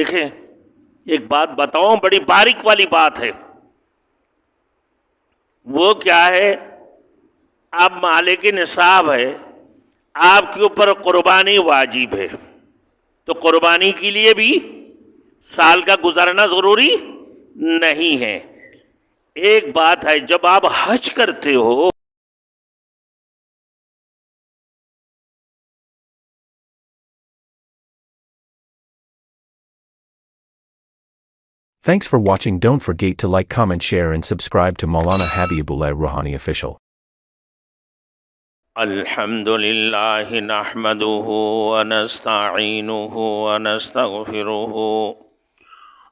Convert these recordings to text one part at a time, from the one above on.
دیکھیں ایک بات بتاؤں، بڑی باریک والی بات ہے. وہ کیا ہے؟ آپ مالک نصاب ہے، آپ کے اوپر قربانی واجب ہے، تو قربانی کے لیے بھی سال کا گزرنا ضروری نہیں ہے. ایک بات ہے، جب آپ حج کرتے ہو Thanks for watching. Don't forget to like, comment, share and subscribe to Maulana Habibullah Rouhani Official. الحمد لله نحمده ونستعينه ونستغفره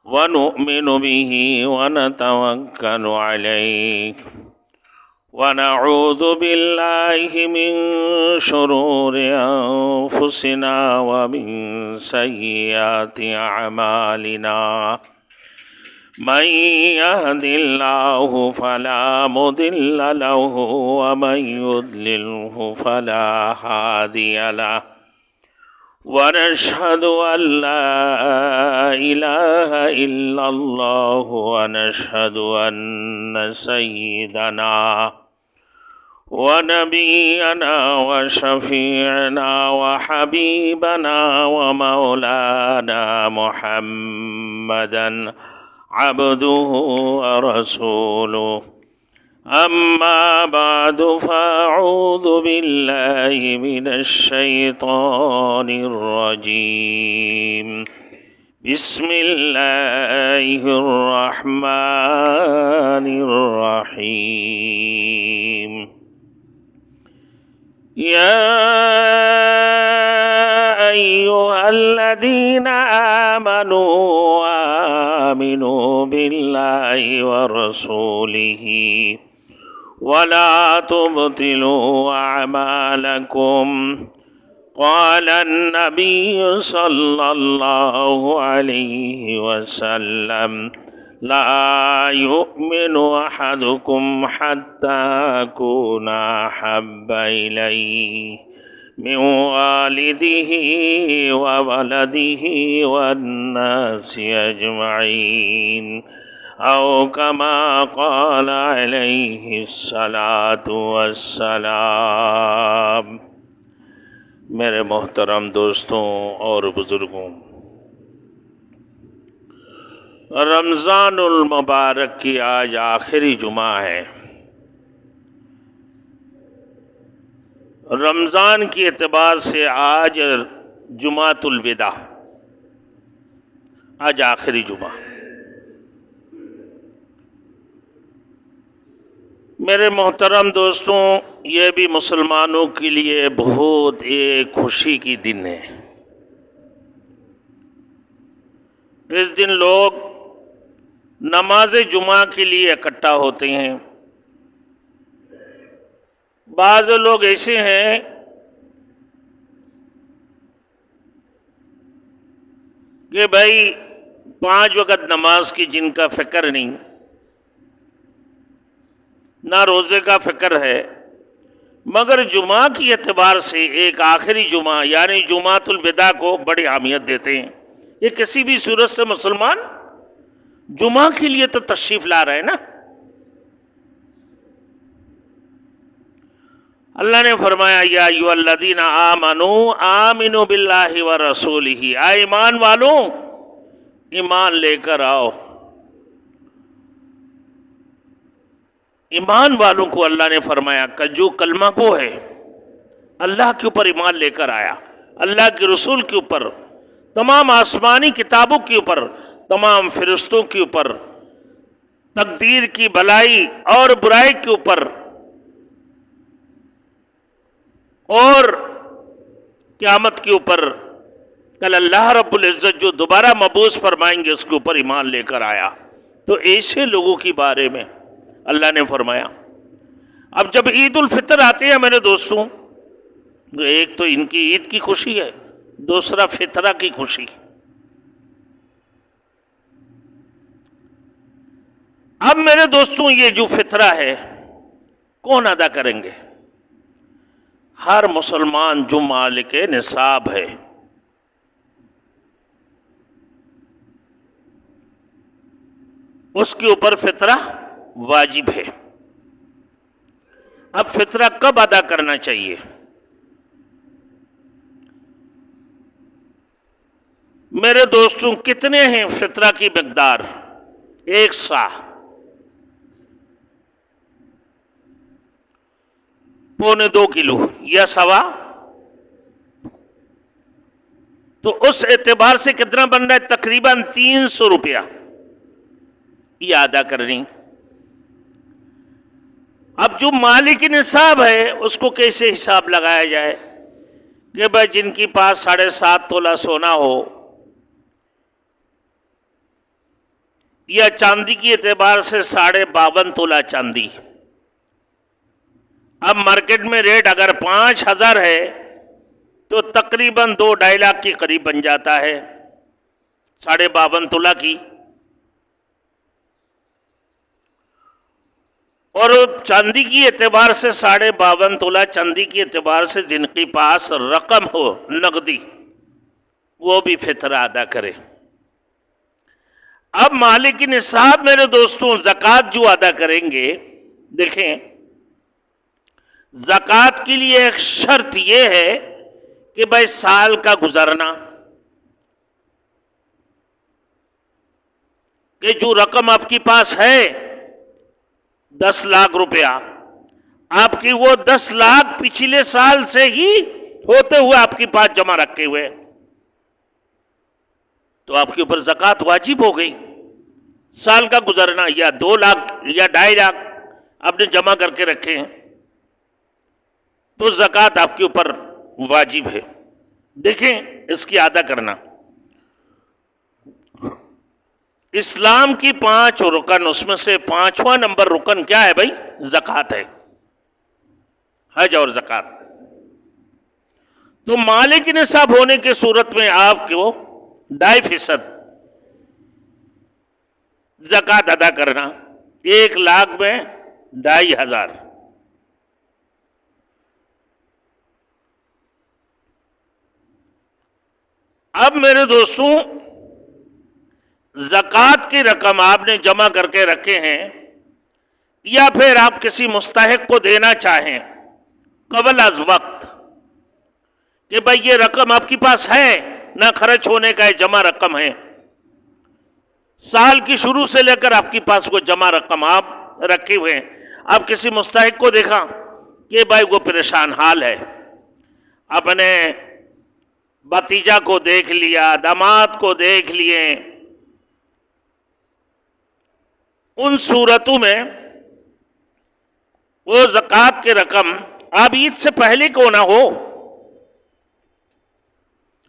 ونؤمن به ونتوكل عليه ونعوذ بالله من شرور أنفسنا ومن سيئات أعمالنا. من يهد الله فلا مضل له ومن يضلله فلا هادي له ونشهد أن لا إله إلا الله ونشهد أن سيدنا ونبينا وشفيعنا وحبيبنا ومولانا محمدا عبده ورسوله. أما بعد فأعوذ بالله من الشيطان الرجيم. بسم الله الرحمن الرحيم. يا أيها الذين آمنوا بالله ورسوله ولا تبطلوا أعمالكم. قال النبي صلى الله عليه وسلم لا يؤمن أحدكم حتى أكون أحب إليه من والده وولده والناس أجمعين، أو كما قال عليه الصلاة والسلام. میرے محترم دوستوں اور بزرگوں، رمضان المبارک کی آج آخری جمعہ ہے. رمضان کی اعتبار سے آج جمعۃ الوداع، آج آخری جمعہ. میرے محترم دوستوں، یہ بھی مسلمانوں کے لیے بہت ایک خوشی کی دن ہے. اس دن لوگ نماز جمعہ کے لیے اکٹھا ہوتے ہیں. بعض لوگ ایسے ہیں کہ بھائی 5 وقت نماز کی جن کا فکر نہیں، نہ روزے کا فکر ہے، مگر جمعہ کی اعتبار سے ایک آخری جمعہ یعنی جمعۃ الوداع کو بڑی اہمیت دیتے ہیں. یہ کسی بھی صورت سے مسلمان جمعہ کے لیے تو تشریف لا رہے ہیں نا. اللہ نے فرمایا یا ایھا الذین آمنوا آمنوا باللہ ورسولہ، اے ایمان والوں ایمان لے کر آؤ. ایمان والوں کو اللہ نے فرمایا کہ جو کلمہ گو ہے، اللہ کے اوپر ایمان لے کر آیا، اللہ کے رسول کے اوپر، تمام آسمانی کتابوں کے اوپر، تمام فرشتوں کے اوپر، تقدیر کی بھلائی اور برائی کے اوپر، اور قیامت کے اوپر، کل اللہ رب العزت جو دوبارہ مبعوث فرمائیں گے اس کے اوپر ایمان لے کر آیا. تو ایسے لوگوں کے بارے میں اللہ نے فرمایا. اب جب عید الفطر آتے ہیں میرے دوستوں، ایک تو ان کی عید کی خوشی ہے، دوسرا فطرہ کی خوشی. اب میرے دوستوں یہ جو فطرہ ہے کون ادا کریں گے؟ ہر مسلمان جو مالک نصاب ہے اس کے اوپر فطرہ واجب ہے۔ اب فطرہ کب ادا کرنا چاہیے؟ میرے دوستوں، کتنے ہیں فطرہ کی مقدار؟ 1 سا، 1.25 کلو یا سوا، تو اس اعتبار سے کتنا بن رہا ہے؟ تقریباً 300 روپیہ یہ ادا کرنی۔ اب جو مالک نصاب ہے اس کو کیسے حساب لگایا جائے کہ بھائی جن کی پاس 7.5 تولہ سونا ہو یا چاندی کی اعتبار سے 52.5 تولہ چاندی، اب مارکیٹ میں ریٹ اگر 5,000 ہے تو تقریباً 2-2.5 لاکھ کے قریب بن جاتا ہے 52.5 تولہ کی۔ اور چاندی کی اعتبار سے 52.5 تولہ چاندی کی اعتبار سے جن کے پاس رقم ہو نقدی، وہ بھی فطرہ ادا کرے۔ اب مالک نصاب میرے دوستوں زکوٰۃ جو ادا کریں گے، دیکھیں زکوٰۃ کے لیے ایک شرط یہ ہے کہ بھائی سال کا گزرنا، کہ جو رقم آپ کے پاس ہے 10 لاکھ روپیہ، آپ کی وہ 10 لاکھ پچھلے سال سے ہی ہوتے ہوئے آپ کے پاس جمع رکھے ہوئے، تو آپ کے اوپر زکوٰۃ واجب ہو گئی۔ سال کا گزرنا یا 2 لاکھ یا 2.5 لاکھ آپ نے جمع کر کے رکھے ہیں تو زکوٰۃ آپ کے اوپر واجب ہے۔ دیکھیں اس کی ادا کرنا، اسلام کی 5 رکن، اس میں سے 5واں نمبر رکن کیا ہے بھائی؟ زکوٰۃ ہے، حج اور زکوٰۃ۔ تو مالک نصاب ہونے کی صورت میں آپ کو 2.5% زکوٰۃ ادا کرنا، 1 لاکھ میں 2,500۔ اب میرے دوستوں زکوٰۃ کی رقم آپ نے جمع کر کے رکھے ہیں یا پھر آپ کسی مستحق کو دینا چاہیں قبل از وقت کہ بھائی یہ رقم آپ کے پاس ہے، نہ خرچ ہونے کا ہے، جمع رقم ہے، سال کی شروع سے لے کر آپ کے پاس وہ جمع رقم آپ رکھے ہوئے ہیں، آپ کسی مستحق کو دیکھا کہ بھائی وہ پریشان حال ہے، اپنے بھتیجا کو دیکھ لیا، داماد کو دیکھ لیے، ان صورتوں میں وہ زکوٰۃ کی رقم اب عید سے پہلے کیوں نہ ہو،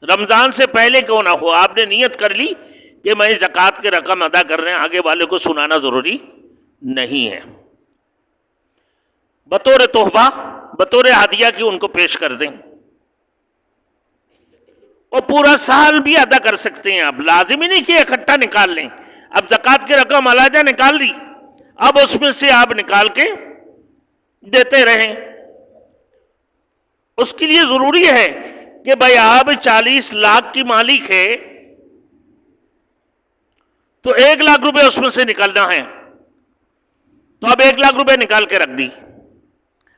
رمضان سے پہلے کیوں نہ ہو، آپ نے نیت کر لی کہ میں زکوٰۃ کی رقم ادا کر رہے ہیں، آگے والے کو سنانا ضروری نہیں ہے، بطور تحفہ بطور ہدیہ کی ان کو پیش کر دیں، اور پورا سال بھی ادا کر سکتے ہیں آپ، لازمی نہیں کہ اکٹھا نکال لیں۔ اب زکوٰۃ کی رقم علیحدہ نکال لی، اب اس میں سے آپ نکال کے دیتے رہیں، اس کے لیے ضروری ہے کہ بھائی آپ 40 لاکھ کی مالک ہے تو 1 لاکھ روپے اس میں سے نکالنا ہے، تو اب 1 لاکھ روپے نکال کے رکھ دی،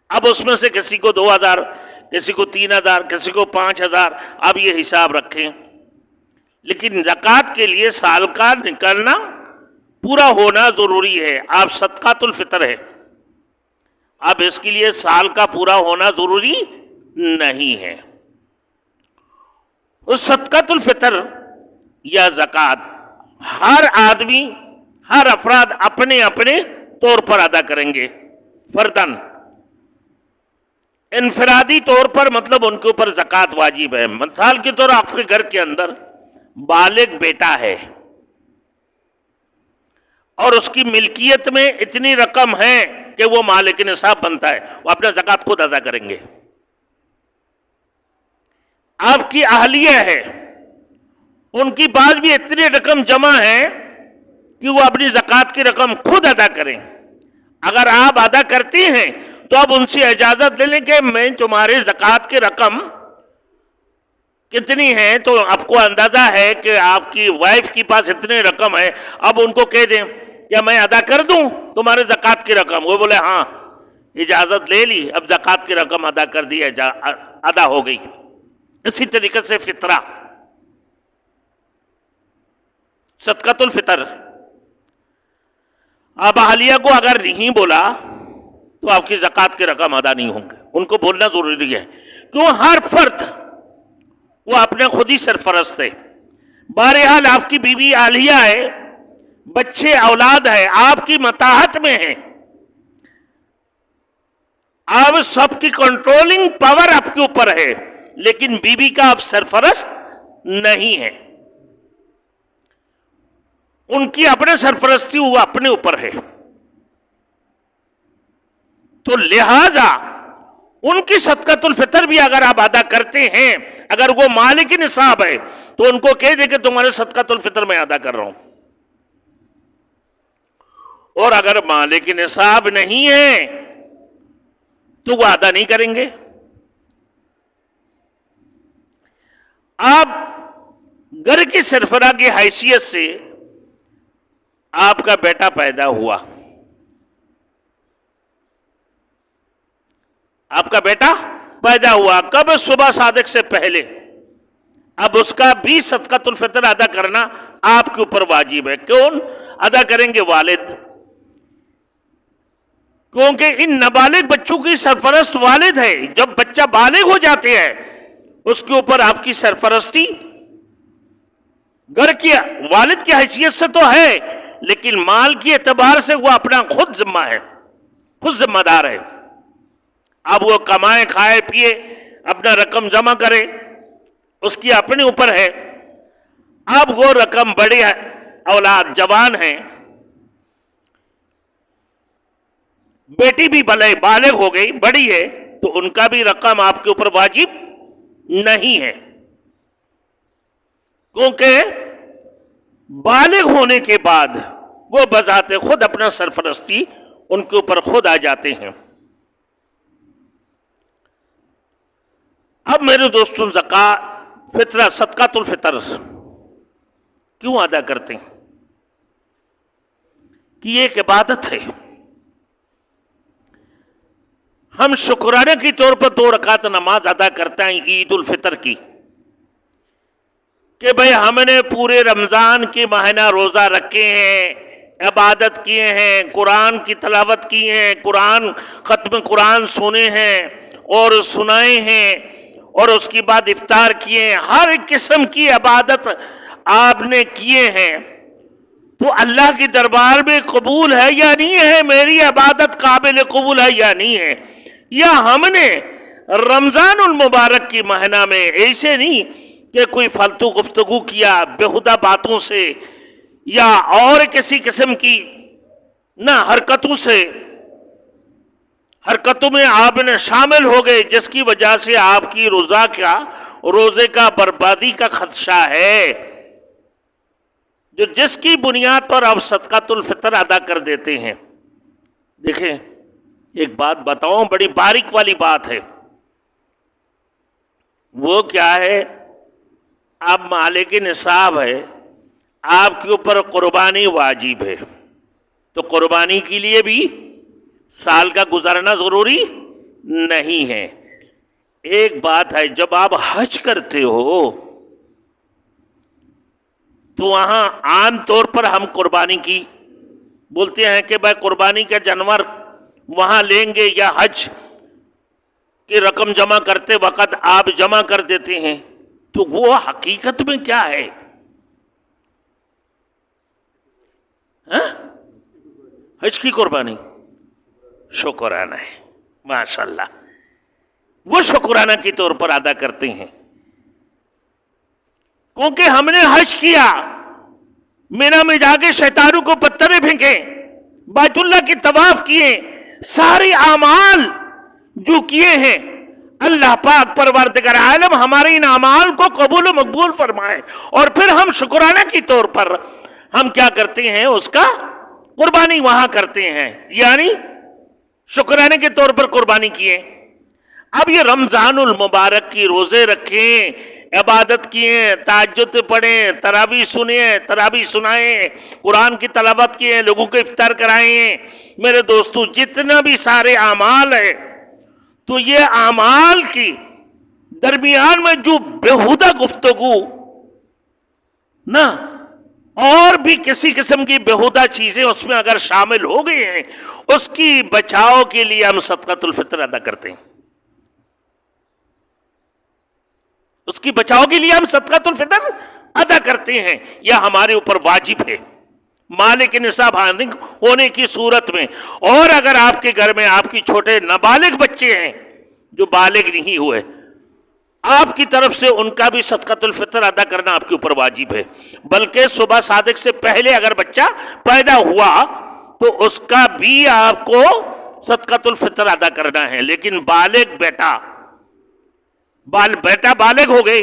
اب اس میں سے کسی کو 2,000، کسی کو 3,000، کسی کو 5,000، اب یہ حساب رکھیں۔ لیکن زکوٰۃ کے لیے سال کا نکلنا پورا ہونا ضروری ہے، آپ صدقۃ الفطر ہے، اب اس کے لیے سال کا پورا ہونا ضروری نہیں ہے۔ اس صدقۃ الفطر یا زکوٰۃ ہر آدمی، ہر افراد اپنے اپنے طور پر ادا کریں گے، فرداً، انفرادی طور پر، مطلب ان کے اوپر زکوٰۃ واجب ہے۔ مثال کے طور آپ کے گھر کے اندر بالغ بیٹا ہے اور اس کی ملکیت میں اتنی رقم ہے کہ وہ مالک نصاب بنتا ہے، وہ اپنا زکوٰۃ خود ادا کریں گے۔ آپ کی اہلیہ ہے، ان کی پاس بھی اتنی رقم جمع ہے کہ وہ اپنی زکوٰۃ کی رقم خود ادا کریں۔ اگر آپ ادا کرتے ہیں تو اب ان سے اجازت لے لیں کہ میں تمہاری زکوٰۃ کی رقم کتنی ہے، تو آپ کو اندازہ ہے کہ آپ کی وائف کے پاس اتنی رقم ہے، اب ان کو کہہ دیں کیا میں ادا کر دوں تمہارے زکوٰۃ کی رقم؟ وہ بولے ہاں، اجازت لے لی، اب زکوٰۃ کی رقم ادا کر دی، ادا ہو گئی۔ اسی طریقے سے فطرہ، صدقۃ الفطر، آپ اہلیہ کو اگر نہیں بولا تو آپ کی زکوٰۃ کی رقم ادا نہیں ہوں گے، ان کو بولنا ضروری ہے۔ کیوں؟ ہر فرد وہ اپنے خود ہی سرپرست ہے۔ بہرحال آپ کی بیوی اہلیہ ہے، بچے اولاد ہے، آپ کی متاحت میں ہے، آپ سب کی کنٹرولنگ پاور آپ کے اوپر ہے، لیکن بیوی کا آپ سرپرست نہیں ہے، ان کی اپنے سرپرستی وہ اپنے اوپر ہے۔ تو لہذا ان کی صدقۃ الفطر بھی اگر آپ ادا کرتے ہیں، اگر وہ مالک نصاب ہے تو ان کو کہہ دے کہ تمہارے صدقۃ الفطر میں ادا کر رہا ہوں، اور اگر مالک نصاب نہیں ہے تو وہ ادا نہیں کریں گے۔ آپ گھر کی سربراہ کی حیثیت سے آپ کا بیٹا پیدا ہوا، آپ کا بیٹا پیدا ہوا کب؟ صبح صادق سے پہلے۔ اب اس کا بھی صدقۃ الفطر ادا کرنا آپ کے اوپر واجب ہے۔ کون ادا کریں گے؟ والد، کیونکہ ان نابالغ بچوں کی سرپرست والد ہے۔ جب بچہ بالغ ہو جاتے ہیں اس کے اوپر آپ کی سرپرستی گھر کی والد کی حیثیت سے تو ہے، لیکن مال کی اعتبار سے وہ اپنا خود ذمہ ہے، خود ذمہ دار ہے۔ اب وہ کمائے، کھائے، پیے، اپنا رقم جمع کرے، اس کی اپنے اوپر ہے۔ اب وہ رقم بڑے اولاد جوان ہیں، بیٹی بھی بالغ ہو گئی، بڑی ہے، تو ان کا بھی رقم آپ کے اوپر واجب نہیں ہے، کیونکہ بالغ ہونے کے بعد وہ بذات خود اپنا سرپرستی ان کے اوپر خود آ جاتے ہیں۔ اب میرے دوستوں، زکوٰۃ، فطرہ، صدقۃ الفطر کیوں ادا کرتے ہیں؟ کہ یہ ایک عبادت ہے۔ ہم شکرانے کے طور پر 2 رکعت نماز ادا کرتے ہیں عید الفطر کی، کہ بھئی ہم نے پورے رمضان کے مہینہ روزہ رکھے ہیں، عبادت کیے ہیں، قرآن کی تلاوت کی ہیں، ختم قرآن سنے ہیں اور سنائے ہیں، اور اس کے بعد افطار کیے ہیں، ہر قسم کی عبادت آپ نے کیے ہیں، تو اللہ کی دربار میں قبول ہے یا نہیں ہے؟ میری عبادت قابل قبول ہے یا نہیں ہے؟ یا ہم نے رمضان المبارک کی مہینہ میں ایسے نہیں کہ کوئی فالتو گفتگو کیا بےہودہ باتوں سے یا اور کسی قسم کی حرکتوں میں آپ نے شامل ہو گئے، جس کی وجہ سے آپ کی روزے کا بربادی کا خدشہ ہے، جس کی بنیاد پر آپ صدقۃ الفطر ادا کر دیتے ہیں۔ دیکھیں، ایک بات بتاؤں، بڑی باریک والی بات ہے، وہ کیا ہے؟ آپ مالک نصاب ہے، آپ کے اوپر قربانی واجب ہے، تو قربانی کے لیے بھی سال کا گزارنا ضروری نہیں ہے۔ ایک بات ہے، جب آپ حج کرتے ہو تو وہاں عام طور پر ہم قربانی کی بولتے ہیں کہ بھائی قربانی کا جانور وہاں لیں گے، یا حج کی رقم جمع کرتے وقت آپ جمع کر دیتے ہیں، تو وہ حقیقت میں کیا ہے؟ حج کی قربانی شکرانہ ہے، ماشاءاللہ، وہ شکرانہ کے طور پر ادا کرتے ہیں، کیونکہ ہم نے حج کیا، مینا میں جا کے شیطانوں کو پتھریں پھینکے، بیت اللہ کی طواف کیے، سارے اعمال جو کیے ہیں، اللہ پاک پروردگار عالم ہمارے ان اعمال کو قبول و مقبول فرمائے، اور پھر ہم شکرانہ کے طور پر ہم کیا کرتے ہیں؟ اس کا قربانی وہاں کرتے ہیں، یعنی شکرانے کے طور پر قربانی کیے۔ اب یہ رمضان المبارک کی روزے رکھیں، عبادت کیے، تہجد پڑھیں، تراویح سنیں، تراویح سنائیں، قرآن کی تلاوت کیے، لوگوں کو افطار کرائیں، میرے دوستو جتنا بھی سارے اعمال ہیں، تو یہ اعمال کی درمیان میں جو بیہودہ گفتگو نہ اور بھی کسی قسم کی بیہودہ چیزیں اس میں اگر شامل ہو گئی ہیں، اس کی بچاؤ کے لیے ہم صدقۃ الفطر ادا کرتے ہیں، اس کی بچاؤ کے لیے ہم صدقۃ الفطر ادا کرتے ہیں، یہ ہمارے اوپر واجب ہے مالک نصاب ہونے کی صورت میں۔ اور اگر آپ کے گھر میں آپ کی چھوٹے نابالغ بچے ہیں جو بالغ نہیں ہوئے، آپ کی طرف سے ان کا بھی صدقۃ الفطر ادا کرنا آپ کے اوپر واجب ہے، بلکہ صبح صادق سے پہلے اگر بچہ پیدا ہوا تو اس کا بھی آپ کو صدقۃ الفطر ادا کرنا ہے۔ لیکن بالغ بیٹا بالغ ہو گئے،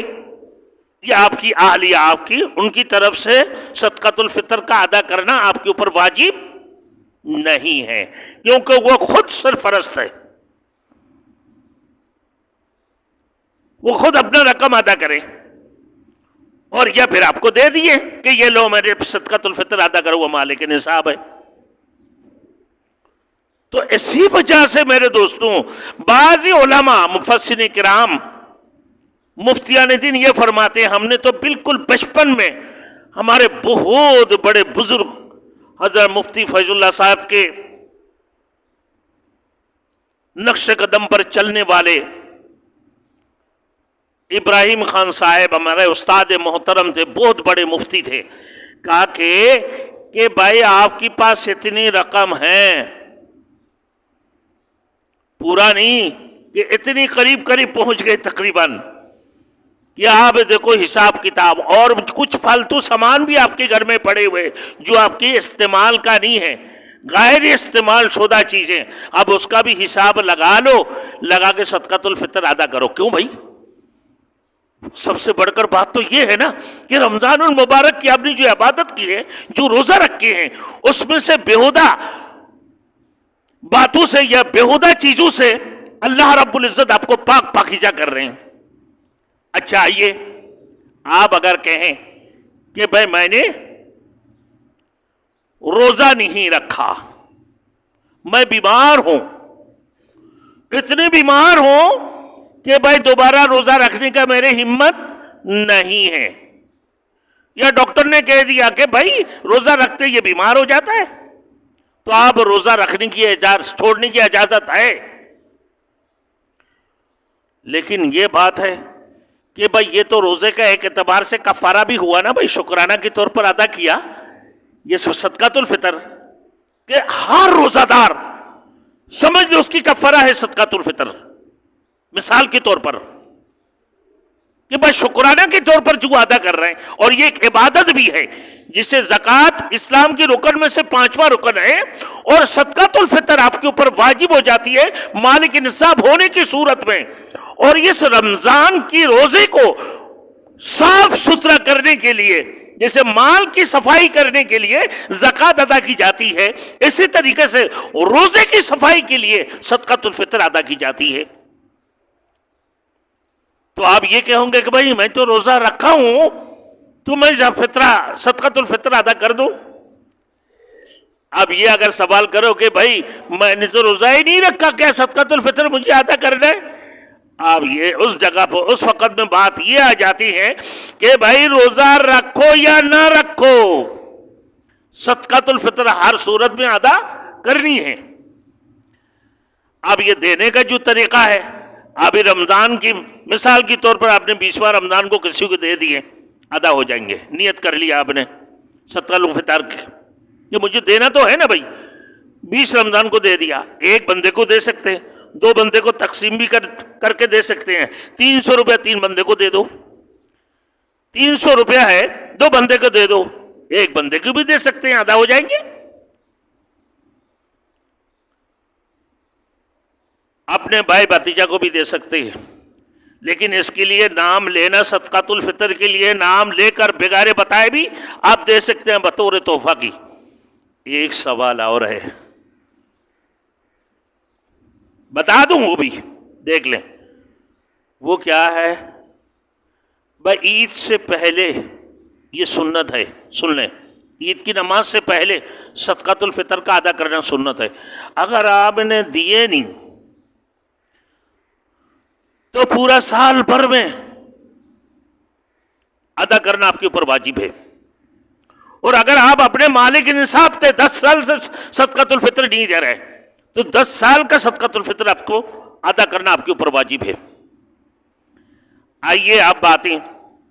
یہ آپ کی اہلیہ آپ کی ان کی طرف سے صدقۃ الفطر کا ادا کرنا آپ کے اوپر واجب نہیں ہے، کیونکہ وہ خود سرپرست ہے، وہ خود اپنا رقم ادا کریں اور یا پھر آپ کو دے دیے کہ یہ لو میرے صدقۃ الفطر ادا کرو، وہ مالک نصاب ہے۔ تو اسی وجہ سے میرے دوستوں بعض علماء مفسرین کرام مفتیان دین یہ فرماتے ہیں، ہم نے تو بالکل بچپن میں ہمارے بہت بڑے بزرگ حضرت مفتی فیض اللہ صاحب کے نقش قدم پر چلنے والے ابراہیم خان صاحب ہمارے استاد محترم تھے، بہت بڑے مفتی تھے، کہا کہ بھائی آپ کے پاس اتنی رقم ہے، پورا نہیں کہ اتنی قریب پہنچ گئے تقریباً، کہ آپ دیکھو حساب کتاب، اور کچھ فالتو سامان بھی آپ کے گھر میں پڑے ہوئے جو آپ کے استعمال کا نہیں ہے، غیر استعمال شدہ چیزیں، اب اس کا بھی حساب لگا لو، لگا کے صدقۃ الفطر ادا کرو۔ کیوں بھائی؟ سب سے بڑھ کر بات تو یہ ہے نا کہ رمضان المبارک کی آپ نے جو عبادت کی ہے، جو روزہ رکھے ہیں، اس میں سے بیہودہ باتوں سے یا بیہودہ چیزوں سے اللہ رب العزت آپ کو پاک پاکیزہ کر رہے ہیں۔ اچھا آئیے، آپ اگر کہیں کہ بھائی میں نے روزہ نہیں رکھا، میں بیمار ہوں، اتنے بیمار ہوں کہ بھائی دوبارہ روزہ رکھنے کا میرے ہمت نہیں ہے، یا ڈاکٹر نے کہہ دیا کہ بھائی روزہ رکھتے یہ بیمار ہو جاتا ہے، تو آپ روزہ رکھنے کی چھوڑنے کی اجازت ہے۔ لیکن یہ بات ہے کہ بھائی یہ تو روزے کا ایک اعتبار سے کفارہ بھی ہوا نا، بھائی شکرانہ کے طور پر ادا کیا یہ صدقۃ الفطر، کہ ہر روزہ دار سمجھ لو اس کی کفارہ ہے صدقۃ الفطر، مثال کے طور پر کہ بھائی شکرانہ کے طور پر جو ادا کر رہے ہیں، اور یہ ایک عبادت بھی ہے جسے زکوٰۃ اسلام کی رکن میں سے 5واں رکن ہے، اور صدقۃ الفطر آپ کے اوپر واجب ہو جاتی ہے مالک نصاب ہونے کی صورت میں، اور اس رمضان کی روزے کو صاف ستھرا کرنے کے لیے جیسے مال کی صفائی کرنے کے لیے زکوٰۃ ادا کی جاتی ہے، اسی طریقے سے روزے کی صفائی کے لیے صدقۃ الفطر ادا کی جاتی ہے۔ تو آپ یہ کہوں گے کہ بھائی میں تو روزہ رکھا ہوں تو میں صدقۃ الفطر ادا کر دوں؟ اب یہ اگر سوال کرو کہ بھائی میں نے تو روزہ ہی نہیں رکھا، کیا صدقۃ الفطر مجھے ادا کرنا ہے؟ اب یہ اس جگہ پر اس وقت میں بات یہ آ جاتی ہے کہ بھائی روزہ رکھو یا نہ رکھو، صدقۃ الفطر ہر صورت میں ادا کرنی ہے۔ اب یہ دینے کا جو طریقہ ہے، ابھی رمضان کی مثال کے طور پر آپ نے 20واں رمضان کو کسی کو دے دیے، ادا ہو جائیں گے، نیت کر لیا آپ نے صدقۃ الفطر کے، یہ مجھے دینا تو ہے نا بھائی، 20 رمضان کو دے دیا، ایک بندے کو دے سکتے ہیں، 2 بندے کو تقسیم بھی کر کے دے سکتے ہیں، 300 روپیہ 3 بندے کو دے دو، 300 روپیہ ہے 2 بندے کو دے دو، ایک بندے کو بھی دے سکتے ہیں، ادا ہو جائیں گے۔ اپنے بھائی بھتیجا کو بھی دے سکتے ہیں، لیکن اس کے لیے نام لینا، صدقۃ الفطر کے لیے نام لے کر بغیر بتائے بھی آپ دے سکتے ہیں بطور تحفہ کی۔ ایک سوال اور ہے، بتا دوں وہ بھی دیکھ لیں، وہ کیا ہے؟ بھائی عید سے پہلے یہ سنت ہے، سن لیں، عید کی نماز سے پہلے صدقۃ الفطر کا ادا کرنا سنت ہے۔ اگر آپ نے دیے نہیں تو پورا سال بھر میں ادا کرنا آپ کے اوپر واجب ہے۔ اور اگر آپ اپنے مالک نصاب تھے 10 سال سے صدقۃ الفطر نہیں دے رہے تو 10 سال کا صدقۃ الفطر آپ کو ادا کرنا آپ کے اوپر واجب ہے۔ آئیے آپ باتیں،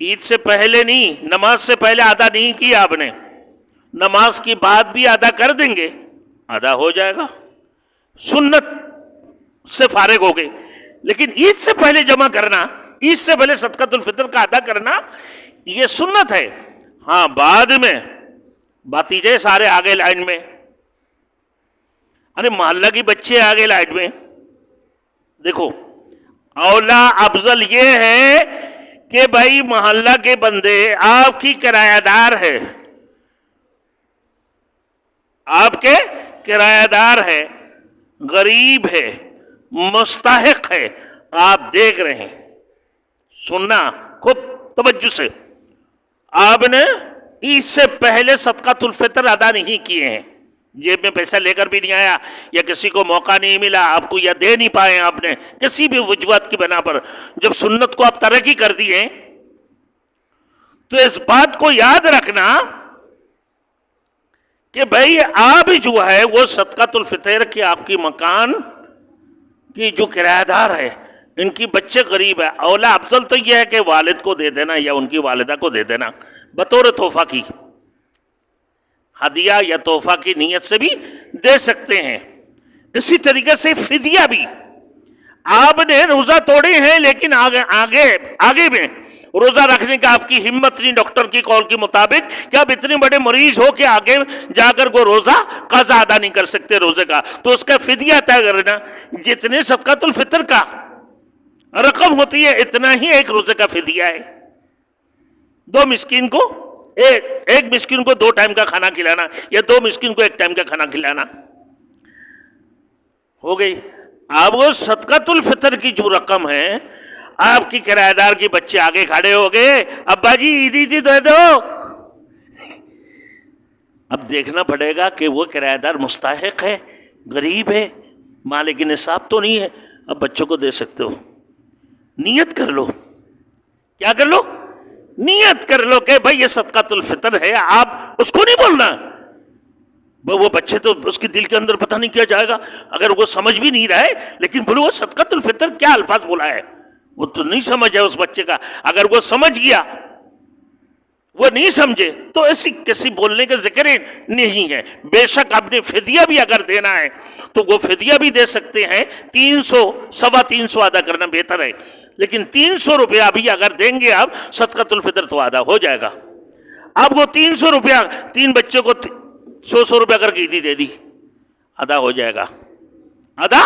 عید سے پہلے نہیں، نماز سے پہلے ادا نہیں کیا آپ نے، نماز کی بات بھی ادا کر دیں گے، ادا ہو جائے گا، سنت سے فارغ ہو گئے۔ لیکن عید سے پہلے جمع کرنا، عید سے پہلے صدقۃ الفطر کا ادا کرنا یہ سنت ہے۔ ہاں بعد میں بھتیجے سارے آگے لائن میں، ارے محلہ کی بچے آگے لائن میں، دیکھو اولا افضل یہ ہے کہ بھائی محلہ کے بندے آپ کی کرایہ دار ہے، آپ کے کرایہ دار ہے، غریب ہے، مستحق ہے، آپ دیکھ رہے ہیں، سننا خوب توجہ سے، آپ نے عید سے پہلے صدقۃ الفطر ادا نہیں کیے ہیں، جیب میں پیسہ لے کر بھی نہیں آیا، یا کسی کو موقع نہیں ملا آپ کو، یا دے نہیں پائے آپ نے کسی بھی وجوہات کی بنا پر، جب سنت کو آپ ترقی کر دیے تو اس بات کو یاد رکھنا کہ بھائی آپ جو ہے وہ صدقۃ الفطر کے آپ کی مکان کی جو کرایہ دار ہے، ان کی بچے غریب ہے، اولا افضل تو یہ ہے کہ والد کو دے دینا یا ان کی والدہ کو دے دینا بطور تحفہ کی، ہدیہ یا تحفہ کی نیت سے بھی دے سکتے ہیں۔ اسی طریقے سے فدیہ بھی، آپ نے روزہ توڑے ہیں لیکن آگے میں روزہ رکھنے کا آپ کی ہمت نہیں، ڈاکٹر کی قول کے مطابق کہ آپ اتنے بڑے مریض ہو کہ آگے جا کر وہ روزہ قضا ادا نہیں کر سکتے روزے کا، تو اس کا فدیہ طے کرنا، جتنے صدقۃ الفطر کا رقم ہوتی ہے اتنا ہی ایک روزے کا فدیہ ہے۔ 2 مسکین کو ایک مسکین کو 2 ٹائم کا کھانا کھلانا، یا 2 مسکین کو 1 ٹائم کا کھانا کھلانا ہو گئی۔ اب وہ صدقۃ الفطر کی جو رقم ہے، آپ کی کرایہ دار کے بچے آگے کھڑے ہو گئے، ابا جی عیدی دے دو، اب دیکھنا پڑے گا کہ وہ کرایہ دار مستحق ہے، غریب ہے، مالک نصاب تو نہیں ہے، اب بچوں کو دے سکتے ہو، نیت کر لو، کیا کر لو، نیت کر لو کہ بھائی یہ صدقۃ الفطر ہے، آپ اس کو نہیں بولنا، وہ بچے تو اس کے دل کے اندر پتہ نہیں کیا جائے گا، اگر وہ سمجھ بھی نہیں رہا ہے لیکن بولو وہ صدقۃ الفطر کیا الفاظ بولا ہے، وہ تو نہیں سمجھ ہے اس بچے کا، اگر وہ سمجھ گیا، وہ نہیں سمجھے تو ایسی کسی بولنے کا ذکر نہیں ہے۔ بے شک اپنے فدیہ بھی اگر دینا ہے تو وہ فدیہ بھی دے سکتے ہیں، 300 325 ادا کرنا بہتر ہے، لیکن 300 روپیہ بھی اگر دیں گے آپ صدقۃ الفطر تو ادا ہو جائے گا۔ آپ کو 300 روپیہ 3 بچے کو 100 روپیہ کر کے عیدی دے دی، ادا ہو جائے گا، ادا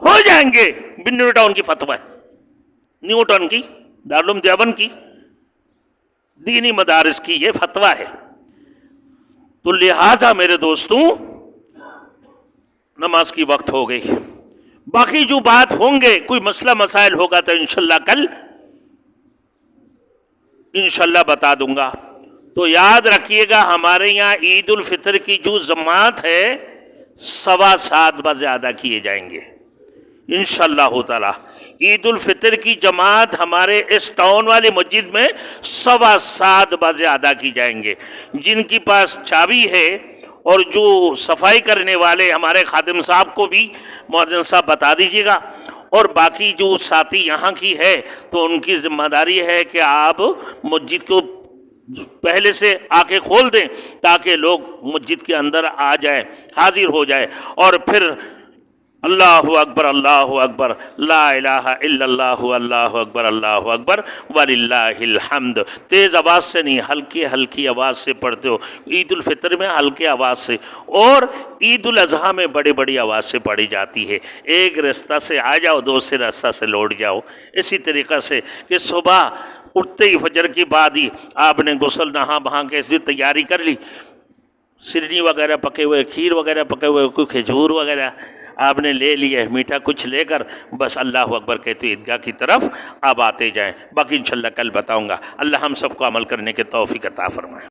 ہو جائیں گے، بن نیو ٹاؤن کی فتویٰ ہے، نیو ٹاؤن کی، دارالعلوم دیوبند کی، دینی مدارس کی یہ فتویٰ ہے۔ تو لہذا میرے دوستوں نماز کی وقت ہو گئی، باقی جو بات ہوں گے کوئی مسئلہ مسائل ہوگا تو انشاءاللہ کل انشاءاللہ بتا دوں گا۔ تو یاد رکھیے گا ہمارے یہاں عید الفطر کی جو جماعت ہے 7:15 بجے ادا کیے جائیں گے انشاءاللہ تعالی۔ عید الفطر کی جماعت ہمارے اس ٹاؤن والی مسجد میں 7:15 بجے ادا کی جائیں گے۔ جن کی پاس چابی ہے اور جو صفائی کرنے والے ہمارے خادم صاحب کو بھی مؤذن صاحب بتا دیجیے گا، اور باقی جو ساتھی یہاں کی ہے تو ان کی ذمہ داری ہے کہ آپ مسجد کو پہلے سے آ کے کھول دیں تاکہ لوگ مسجد کے اندر آ جائیں، حاضر ہو جائے، اور پھر اللہ اکبر اللہ اکبر لا الہ الا اللہ اللہ اکبر اللہ اکبر وللہ الحمد، تیز آواز سے نہیں، ہلکی ہلکی آواز سے پڑھتے ہو۔ عید الفطر میں ہلکی آواز سے، اور عید الاضحیٰ میں بڑی بڑی آواز سے پڑھی جاتی ہے۔ ایک رستہ سے آ جاؤ، دوسرے رستہ سے لوٹ جاؤ، اسی طریقہ سے کہ صبح اٹھتے ہی فجر کی بعد ہی آپ نے غسل نہا بہا کے اس کی تیاری کر لی، سرنی وغیرہ پکے ہوئے، کھیر وغیرہ پکے ہوئے، کوئی کھجور وغیرہ آپ نے لے لیا ہے میٹھا کچھ لے کر بس اللہ اکبر کہتے عیدگاہ کی طرف اب آتے جائیں. باقی انشاءاللہ کل بتاؤں گا. اللہ ہم سب کو عمل کرنے کے توفیق عطا فرمائے.